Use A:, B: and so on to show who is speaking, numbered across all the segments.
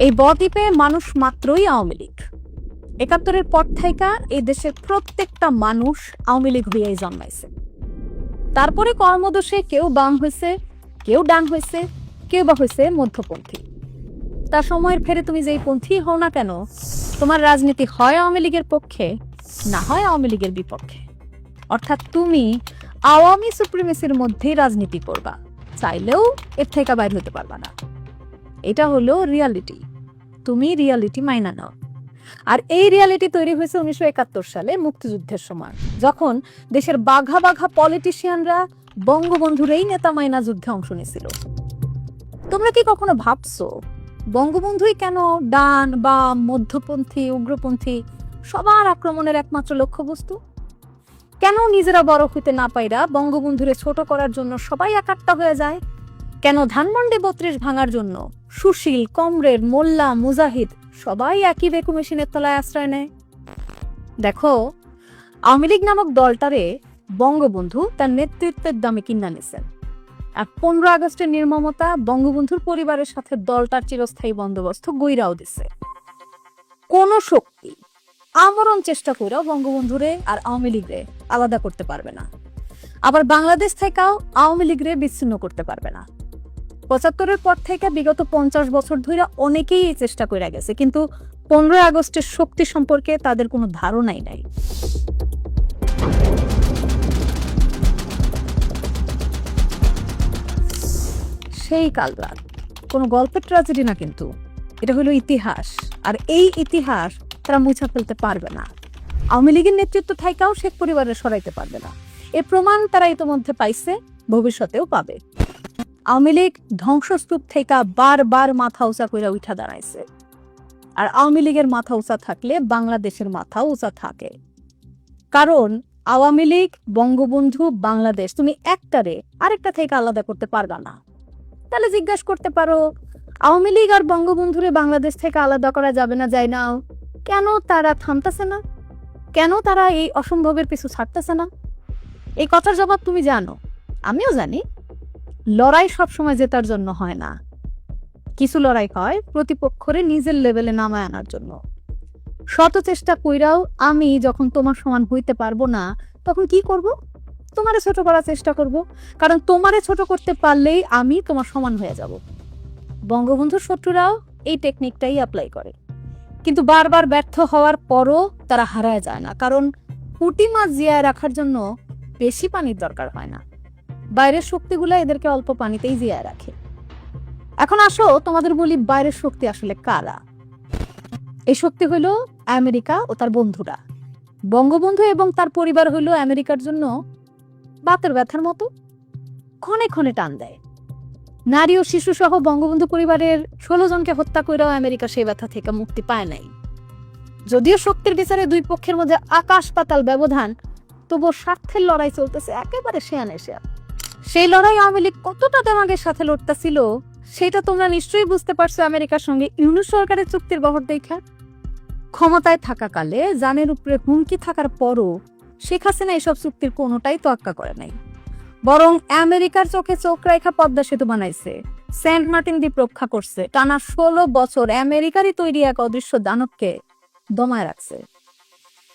A: এই বদ্বীপে মানুষ মাত্রই আওয়ামী লীগ। ৭১-এর পর থেকে এই দেশের প্রত্যেকটা মানুষ আওয়ামী লীগ হইয়াই জন্মাইছে। তারপরে কর্মদোষে কেউ বাম হয়েছে, কেউ ডান হয়েছে, কেউ বা হয়েছে মধ্যপন্থী। তার সময়ের ফেরে তুমি যেই পন্থী হও না কেন, তোমার রাজনীতি হয় আওয়ামী লীগের পক্ষে, না হয় আওয়ামী লীগের বিপক্ষে। অর্থাৎ তুমি আওয়ামী সুপ্রিমেসির মধ্যেই রাজনীতি করবা, চাইলেও এর থেকে বাইর হতে পারবা না। এটা হলো রিয়ালিটি। তুমি রিয়ালিটি মাইনা নাও। আর এই রিয়ালিটি তৈরি হয়েছে ১৯৭১ সালে মুক্তিযুদ্ধের সময়, যখন দেশের বাঘা বাঘা পলিটিশিয়ানরা বঙ্গবন্ধুর এই নেতা মাইনা যুদ্ধে অংশ নিয়েছিল। তোমরা কি কখনো ভাবছো বঙ্গবন্ধুই কেন ডান বাম মধ্যপন্থী উগ্রপন্থী সবার আক্রমণের একমাত্র লক্ষ্যবস্তু? কেন নিজেরা বড় হইতে না পাইরা বঙ্গবন্ধুরে ছোট করার জন্য সবাই একাট্টা হয়ে যায়? কেন ধানমন্ডি ৩২ ভাঙার জন্য সুশীল, কমরেড, মোল্লা, মুজাহিদ সবাই একই বেকু মেশিনের তলায় আশ্রয় নেয়? দেখো, আওয়ামী লীগ নামক দলটারে বঙ্গবন্ধু তার নেতৃত্বের দামে কিনা নিছেন। আর ১৫ আগস্টের নির্মমতা বঙ্গবন্ধুর পরিবারের সাথে দলটার চিরস্থায়ী বন্দোবস্ত গইরাও দিছে। কোন শক্তি আমরণ চেষ্টা করেও বঙ্গবন্ধুরে আর আওয়ামী লীগরে আলাদা করতে পারবে না। আবার বাংলাদেশ থেকেও আওয়ামী লীগরে বিচ্ছিন্ন করতে পারবে না। ৭৫-এর পর থেকে বিগত ৫০ বছর ধরে অনেকেই এই চেষ্টা করে গেছে, কিন্তু ১৫ আগস্টের শক্তি সম্পর্কে তাদের কোনো ধারণাই নাই। সেই কাল রাত কোনো গল্পের ট্র্যাজেডি না, কিন্তু এটা হলো ইতিহাস। আর এই ইতিহাস তারা মুছা ফেলতে পারবে না। আওয়ামী লীগের নেতৃত্ব থাইকাও শেখ পরিবারের সরাইতে পারবে না। এর প্রমাণ তারা ইতোমধ্যে পাইছে, ভবিষ্যতেও পাবে। আওয়ামী লীগ ধ্বংসস্তূপ থেকে বারবার মাথা উঁচা করে উঠা দাঁড়াইছে। আর আওয়ামী লীগের মাথা উঁচা থাকলে বাংলাদেশের মাথা উঁচা থাকে। কারণ আওয়ামী লীগ, বঙ্গবন্ধু, বাংলাদেশ তুমি একটারে আরেকটা থেকে আলাদা করতে পারবা না। তাহলে জিজ্ঞাসা করতে পারো, আওয়ামী লীগ আর বঙ্গবন্ধুরে বাংলাদেশ থেকে আলাদা করা যাবে না, যায় না, কেন তারা থামতেছে না? কেন তারা এই অসম্ভবের পিছু ছাড়তেছে না? এই কথার জবাব তুমি জানো, আমিও জানি। লড়াই সবসময় জেতার জন্য হয় না। কিছু লড়াই হয় প্রতিপক্ষরে নিজের লেভেলে নামায় আনার জন্য। শত চেষ্টা কইরাও আমি যখন তোমার সমান হইতে পারবো না, তখন কি করব? তোমারে ছোট করার চেষ্টা করব। কারণ তোমারে ছোট করতে পারলেই আমি তোমার সমান হয়ে যাব। বঙ্গবন্ধুর শত্রুরাও এই টেকনিকটাই অ্যাপ্লাই করে, কিন্তু বারবার ব্যর্থ হওয়ার পরও তারা হারায় যায় না। কারণ পুঁটি মাছ জিয়ায় রাখার জন্য বেশি পানির দরকার হয় না। বাইরের শক্তিগুলো এদেরকে অল্প পানিতেই জিয়ায় রাখে। এখন আসো তোমাদের বলি, বাইরের শক্তি আসলে কারা? এই শক্তি হইল আমেরিকা ও তার বন্ধুরা। বঙ্গবন্ধু এবং তার পরিবার হইল আমেরিকার জন্য বাতের ব্যথার মতো, ক্ষণে ক্ষণে টান দেয়। নারী ও শিশু সহ বঙ্গবন্ধু পরিবারের ১৬ জনকে হত্যা করেও আমেরিকা সেই ব্যথা থেকে মুক্তি পায় নাই। যদিও শক্তির বিচারে দুই পক্ষের মধ্যে আকাশ পাতাল ব্যবধান, তবুও স্বার্থের লড়াই চলতেছে একেবারে শেয়ানে শেয়ান। সেই লড়াই আওয়ামী লীগ কতটা দেমাগের সাথে লড়তেছিল সেটা তোমরা নিশ্চয়ই বুঝতে পারছো আমেরিকার সঙ্গে ইউনুস সরকারের চুক্তির বহর দেখা। ক্ষমতায় থাকাকালে জানের উপরে হুমকি থাকার পরও শেখ হাসিনা এসব চুক্তির কোনোটাই তোয়াক্কা করে নাই। বরং আমেরিকার চোখে চোখ রেখা পদ্মা সেতু বানাইছে, সেন্ট মার্টিন দ্বীপ রক্ষা করছে। টানা ১৬ বছর আমেরিকারই তৈরি এক অদৃশ্য দানবকে দমায় রাখছে।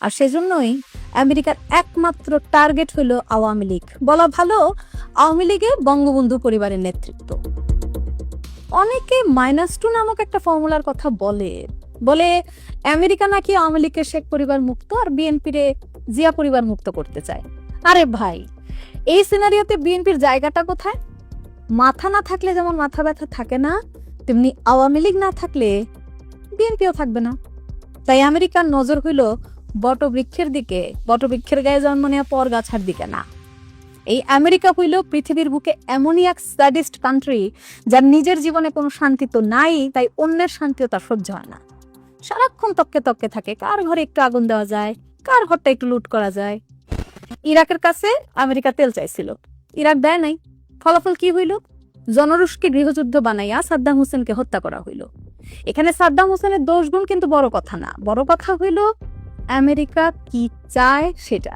A: আর সেজন্যই আমেরিকার একমাত্র টার্গেট হইল আওয়ামী লীগ। বলা ভালো, আওয়ামী লীগে বঙ্গবন্ধু পরিবারের নেতৃত্ব। অনেকে -2 নামক একটা ফর্মুলার কথা বলে আমেরিকা নাকি আওয়ামী লীগের শেখ পরিবার মুক্ত আর বিএনপিরে জিয়া পরিবার মুক্ত করতে চায়। আরে ভাই, এই সিনারিওতে বিএনপির জায়গাটা কোথায়? মাথা না থাকলে যেমন মাথা ব্যথা থাকে না, তেমনি আওয়ামী লীগ না থাকলে বিএনপিও থাকবে না। তাই আমেরিকার নজর হইল বটবৃক্ষের দিকে, বটবৃক্ষের গায়ে জন্ম নেওয়া পর গাছার দিকে না। এই আমেরিকা হইল পৃথিবীর বুকে এমনই এক স্যাডিস্ট কান্ট্রি যার নিজের জীবনে কোনো শান্তি তো নাই, তাই অন্যের শান্তিও তার সহ্য হয় না। সারাক্ষণ তককে তককে থাকে, কার ঘরে একটু আগুন দেওয়া যায়, কার ঘরটা একটু লুট করা যায়। ইরাকের কাছে আমেরিকা তেল চাইছিল, ইরাক দেয় নাই। ফলাফল কি হইল? জনরুশকে গৃহযুদ্ধ বানাইয়া সাদ্দাম হোসেনকে হত্যা করা হইল। এখানে সাদ্দাম হোসেনের দোষগুণ কিন্তু বড় কথা না, বড় কথা হইল আমেরিকা কি চায় সেটা।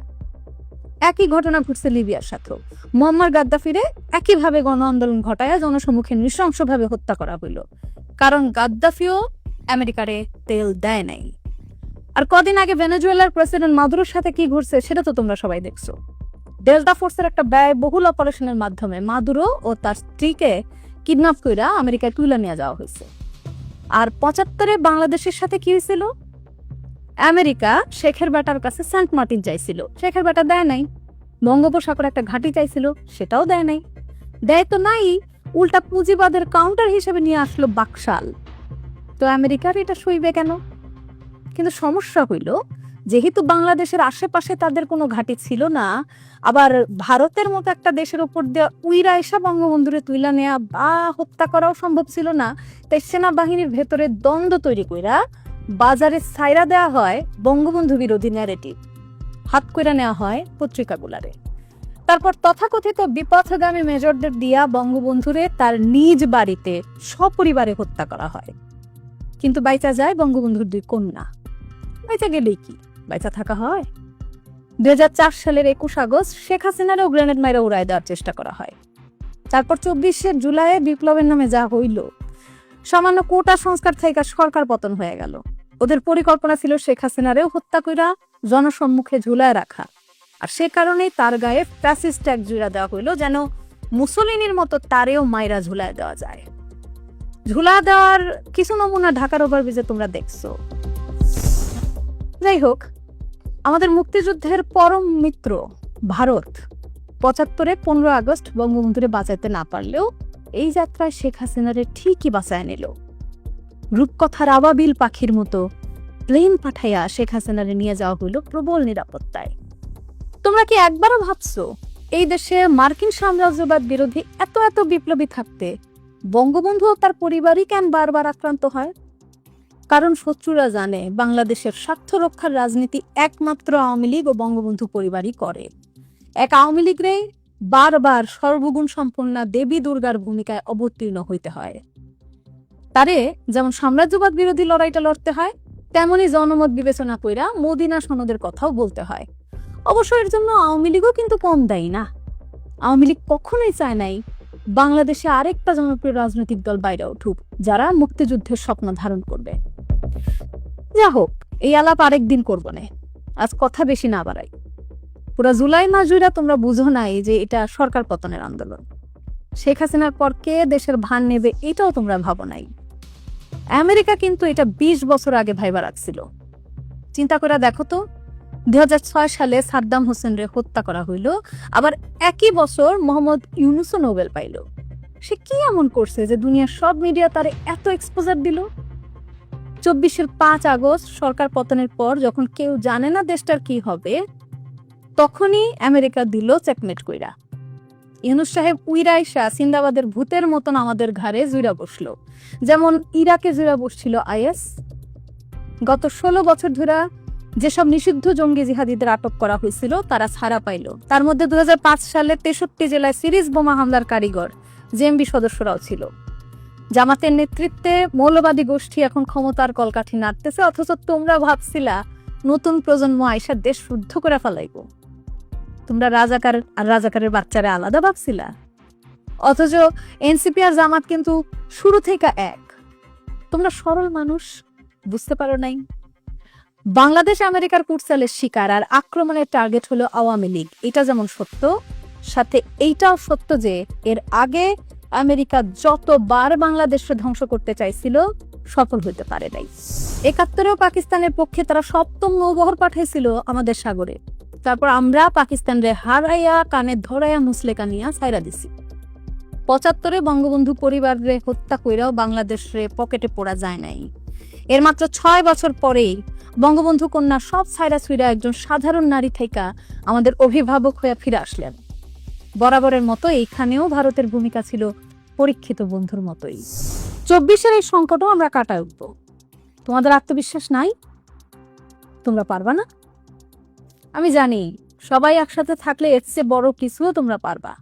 A: একই ঘটনা ঘটছে লিবিয়ার সাথেও। মুয়াম্মার গাদ্দাফিরে একইভাবে গণ আন্দোলন ঘটায় জনসম্মুখে নৃশংসভাবে হত্যা করা হইল, কারণ গাদ্দাফিও আমেরিকারে তেল দেয় নাই। আর কদিন আগে ভেনেজুয়েলার প্রেসিডেন্ট মাদুরোর সাথে কি ঘটছে সেটা তো তোমরা সবাই দেখছো। ডেল্টা ফোর্সের একটা ব্যয়বহুল অপারেশনের মাধ্যমে মাদুরো ও তার স্ত্রীকে কিডন্যাপ কইরা আমেরিকায় তুলে নিয়ে যাওয়া হয়েছে। আর 75-এ বাংলাদেশের সাথে কি হয়েছিল? আমেরিকা শেখের বেটার কাছে সেন্ট মার্টিন চাইছিল, শেখের বেটা দেয় নাই। বঙ্গোপসাগরে একটা ঘাঁটি চাইছিল, সেটাও দেয় নাই। দেয় তো নাই, উল্টা পুঁজিবাদের কাউন্টার হিসেবে নিয়ে আসলো বাকশাল। তো আমেরিকার এটা সইবে কেন? কিন্তু সমস্যা হইল, যেহেতু বাংলাদেশের আশেপাশে তাদের কোনো ঘাঁটি ছিল না, আবার ভারতের মতো একটা দেশের উপর দিয়ে উইরা এসা বঙ্গবন্ধুরে তুইলা নেয়া বা হত্যা করাও সম্ভব ছিল না, তাই সেনাবাহিনীর ভেতরে দ্বন্দ্ব তৈরি কইরা বাজারে ছাইরা দেওয়া হয় বঙ্গবন্ধু বিরোধী ন্যারেটিভ, হাত কইরা নেওয়া হয় পত্রিকাগুলারে। তারপর তথাকথিত বিপথগামী মেজরদের দিয়া বঙ্গবন্ধুরে তার নিজ বাড়িতে সপরিবারে হত্যা করা হয়। কিন্তু বাইচা যায় বঙ্গবন্ধুর 2 কন্যা। বাইচা গেলেই কি, বাইচা থাকা হয়? 2004 সালের 21 আগস্ট শেখ হাসিনারও গ্রেনেড মাইরা উড়াই দেওয়ার চেষ্টা করা হয়। তারপর 24 জুলাই বিপ্লবের নামে যা হইল, সামান্য কোটা সংস্কার থেকে সরকার পতন হয়ে গেল। ওদের পরিকল্পনা ছিল শেখ হাসিনারেও হত্যা কইরা জনসম্মুখে ঝুলায় রাখা, আর সে কারণেই তার গায়ে ফ্যাসিস্ট ট্যাগ জুড়া দেওয়া হইল, যেন মুসলিনের মতো তারেও মাইরা ঝুলায় দেওয়া যায়। ঝুলা দেওয়ার কিছু নমুনা ঢাকার ওভারব্রিজে তোমরা দেখছো। যাই হোক, আমাদের মুক্তিযুদ্ধের পরম মিত্র ভারত 75-এ 15 আগস্ট বঙ্গবন্ধুরে বাঁচাইতে না পারলেও এই যাত্রায় শেখ হাসিনারে ঠিকই বাঁচায় নিল। রূপকথার আবাবিল পাখির মতো প্লেন পাঠাইয়া শেখ হাসিনারে নিয়ে যাওয়া হইল প্রবল নিরাপত্তায়। তোমরা কি একবারও ভাবছো এই দেশে মার্কিন সাম্রাজ্যবাদ বিরোধী এত এত বিপ্লবী থাকতে বঙ্গবন্ধু ও তার পরিবারই কেন বারবার আক্রান্ত হয়? কারণ শত্রুরা জানে বাংলাদেশের স্বার্থ রক্ষার রাজনীতি একমাত্র আওয়ামী লীগ ও বঙ্গবন্ধু পরিবারই করে। এক আওয়ামী লীগরে বারবার সর্বগুণ সম্পন্না দেবী দুর্গার ভূমিকায় অবতীর্ণ হইতে হয়। তারে যেমন সাম্রাজ্যবাদ বিরোধী লড়াইটা লড়তে হয়, তেমনি জনমত বিবেচনা কইরা মদিনা সনদের কথাও বলতে হয়। অবশ্য এর জন্য আওয়ামী লীগও কিন্তু কম দায়ী না। আওয়ামী লীগ কখনোই চায় নাই বাংলাদেশে আরেকটা জনপ্রিয় রাজনৈতিক দল বাইরে উঠুক, যারা মুক্তিযুদ্ধের স্বপ্ন ধারণ করবে। যা হোক, এই আলাপ আরেকদিন করবো না, আজ কথা বেশি না বাড়াই। পুরা জুলাই মাস জুড়ে তোমরা বুঝো নাই যে এটা সরকার পতনের আন্দোলন। শেখ হাসিনার পর কে দেশের ভার নেবে এটাও তোমরা ভাবো নাই। আমেরিকা কিন্তু এটা 20 বছর আগে ভাইবা রাখছিল। চিন্তা করে দেখো তো, 2006 সালে সাদ্দাম হোসেনরে হত্যা করা হইল, আবার একই বছর মোহাম্মদ ইউনূসও নোবেল পাইল। সে কি এমন করছে যে দুনিয়ার সব মিডিয়া তারে এত এক্সপোজার দিল? 24-এর 5 আগস্ট সরকার পতনের পর যখন কেউ জানে না দেশটার কি হবে, তখনই আমেরিকা দিল চেকমেট কইরা। ইউনূস সাহেব উইরাইশা সিন্দাবাদের ভূতের মতন আমাদের ঘাড়ে জুড়া বসলো, যেমন ইরাকে জুড়া বসছিল আইএস। গত 16 বছর ধরে যেসব নিষিদ্ধ জঙ্গি জিহাদিদের আটক করা হয়েছিল তারা ছাড়া পাইল। তার মধ্যে 2005 সালে 63 জেলায় সিরিজ বোমা হামলার কারিগর জেএমবি সদস্যরাও ছিল। জামাতের নেতৃত্বে মৌলবাদী গোষ্ঠী এখন ক্ষমতার কলকাঠি নাড়তেছে, অথচ তোমরা ভাবছিলা নতুন প্রজন্ম আইসা দেশ শুদ্ধ করে ফেলাইব। তোমরা রাজাকার আর রাজাকারের বাচ্চারা আলাদা ভাবছিলা, অথচ এনসিপি আর জামাত কিন্তু শুরু থেকে এক। তোমরা সরল মানুষ, বুঝতে পারো নাই। বাংলাদেশ আমেরিকার কুটচালের শিকার আর আক্রমণের টার্গেট হলো আওয়ামী লীগ, এটা যেমন সত্য, সাথে এইটাও সত্য যে এর আগে আমেরিকা যতবার বাংলাদেশকে ধ্বংস করতে চাইছিল সফল হতে পারে নাই। 71-এও পাকিস্তানের পক্ষে তারা 7ম নৌবহর পাঠাইছিল আমাদের সাগরে। তারপর আমরা পাকিস্তানরে হারাইয়া কানে ধরাইয়া মুসলেকা নিয়া ছাইরা দিছি। 75-এ বঙ্গবন্ধু পরিবারে হত্যা কইরাও বাংলাদেশে পকেটে পড়া যায় নাই। এর মাত্র 6 বছর পরেই বঙ্গবন্ধু কন্যা সব ছাইরা ছুইরা একজন সাধারণ নারী থেকে আমাদের অভিভাবক হয়ে ফিরে আসলেন। বরাবরের মতো এইখানেও ভারতের ভূমিকা ছিল পরীক্ষিত বন্ধুর মতোই। 24-এর এই সংকটও আমরা কাটায় উঠবো। তোমাদের আত্মবিশ্বাস নাই? তোমরা পারবা না? আমি জানি সবাই একসাথে থাকলে এর চেয়ে বড় কিছুও তোমরা পারবা।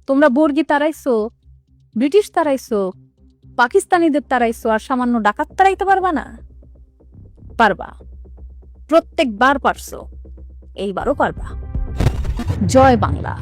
A: তোমরা বর্গী তাড়াইছো, ব্রিটিশ তাড়াইছো, পাকিস্তানিদের তাড়াইছো, আর সামান্য ডাকাত তাড়াইতে পারবা না? পারবা, প্রত্যেকবার পারছো, এইবারও পারবা। জয় বাংলা।